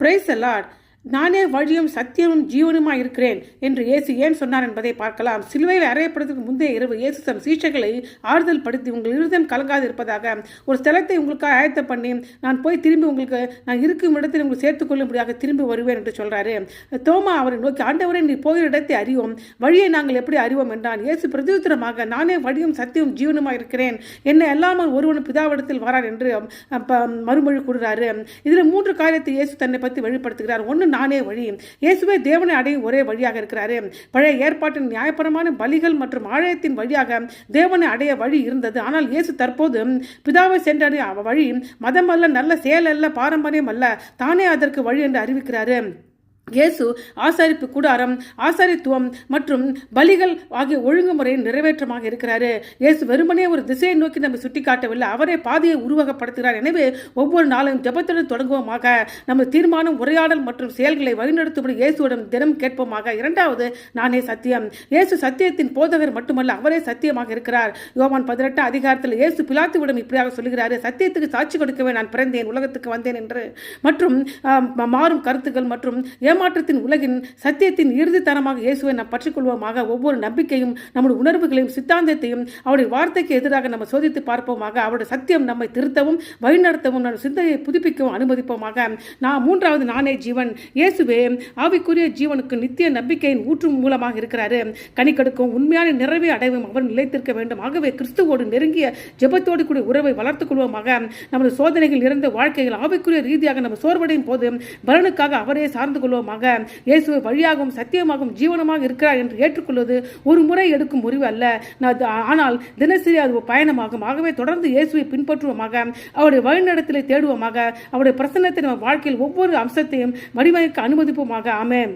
Praise the Lord. நானே வழியும் சத்தியமும் ஜீவனுமாய் இருக்கிறேன் என்று இயேசு ஏன் சொன்னார் என்பதை பார்க்கலாம். சிலுவையில் அறையப்படுவதற்கு முந்தைய இரவு இயேசு தம் சீஷர்களை ஆறுதல் படுத்தி, உங்கள் இருதயம் கலங்காது இருப்பதாக ஒரு ஸ்தலத்தை உங்களுக்காக ஆயத்தம் பண்ணி நான் போய் திரும்பி உங்களுக்கு நான் இருக்கும் இடத்தில் உங்களுக்கு சேர்த்துக் கொள்ளும்படியாக திரும்பி வருவேன் என்று சொல்றாரு. தோமா அவரை நோக்கி, ஆண்டவரே நீ போகிற இடத்தை அறிவோம், வழியை நாங்கள் எப்படி அறிவோம் என்றான். இயேசு பிரதியுத்தரமாக, நானே வழியும் சத்தியமும் ஜீவனுமாய் இருக்கிறேன், என்னை அல்லாமல் ஒருவன் பிதாவிடத்தில் வரான் என்று மறுமொழி கூறுறாரு. இதில் 3 காரியத்தை இயேசு தன்னை பற்றி வெளிப்படுத்துகிறார். ஒன்று, நானே வழி. இயேசுவே தேவனை அடையும் ஒரே வழியாக இருக்கிறாரு. பழைய ஏற்பாட்டின் நியாயபரமான பலிகள் மற்றும் ஆலயத்தின் வழியாக தேவனை அடைய வழி இருந்தது. ஆனால் இயேசு தற்போது பிதாவை சென்றடைய வழி மதம் அல்ல, நல்ல செயல் அல்ல, பாரம்பரியம் அல்ல, தானே அதற்கு வழி என்று அறிவிக்கிறாரு. இயேசு ஆசாரிப்பு கூடாரம், ஆசாரித்துவம் மற்றும் பலிகள் ஆகிய ஒழுங்குமுறை நிறைவேற்றமாக இருக்கிறாரு. இயேசு வெறுமனே ஒரு திசையை நோக்கி நம்ம சுட்டி காட்டவில்லை, அவரே பாதையை உருவகப்படுத்துகிறார். எனவே ஒவ்வொரு நாளும் ஜெபத்துடன் தொடங்குவோமாக. நம்ம தீர்மானம், உரையாடல் மற்றும் செயல்களை வழிநடத்தும்படி இயேசுவிடம் தினம் கேட்போமாக. 2வது, நானே சத்தியம். இயேசு சத்தியத்தின் போதகர் மட்டுமல்ல, அவரே சத்தியமாக இருக்கிறார். யோவான் 18 அதிகாரத்தில் இயேசு பிலாத்துவிடம் இப்படியாக சொல்கிறாரு, சத்தியத்துக்கு சாட்சி கொடுக்கவே நான் பிறந்தேன், உலகத்துக்கு வந்தேன் என்று. மற்றும் மாறும் கருத்துக்கள் மற்றும் ஏமாற்றத்தின் உலகின் சத்தியத்தின் இறுதி தரமாக இயேசுவை நாம் பற்றிக்கொள்வோமாக. ஒவ்வொரு நம்பிக்கையும் நம்முடைய உணர்வுகளையும் சித்தாந்தத்தையும் அவருடைய வார்த்தைக்கு எதிராக நம்ம சோதித்து பார்ப்போமாக. அவருடைய சத்தியம் நம்மை திருத்தவும் வழிநடத்தவும் நம்ம சிந்தையை புதுப்பிக்கவும் அனுமதிப்போமாக. 3வது, நானே ஜீவன். இயேசுவே ஆவிக்குரிய ஜீவனுக்கு நித்திய நம்பிக்கையின் ஊற்றும் மூலமாக இருக்கிறாரு. கனி கொடுக்கும் உண்மையான நிறைவை அடைவும் அவர் நிலைத்திருக்க வேண்டும். ஆகவே கிறிஸ்துவோடு நெருங்கிய ஜெபத்தோடு கூடிய உறவை வளர்த்துக் கொள்வோமாக. நமது சோதனைகள் இருந்த வாழ்க்கைகள் ஆவிக்குரிய ரீதியாக நம்ம சோர்வடையும் போது பலனுக்காக அவரே சார்ந்து கொள்வோம். இயேசுவை வழியாகவும் சத்தியமாகவும் ஜீவனமாக இருக்கிறார் என்று ஏற்றுக்கொள்வது ஒரு முறை எடுக்கும் முடிவு அல்ல, ஆனால் தினசரி அது பயணமாகும். ஆகவே தொடர்ந்து இயேசுவை பின்பற்றுவோமாக, அவருடைய வழிநடத்தலை தேடுவோமாக, அவருடைய பிரசன்னத்தை நம்ம வாழ்க்கையில் ஒவ்வொரு அம்சத்தையும் வடிவமைக்க அனுமதிப்போமாக. ஆமென்.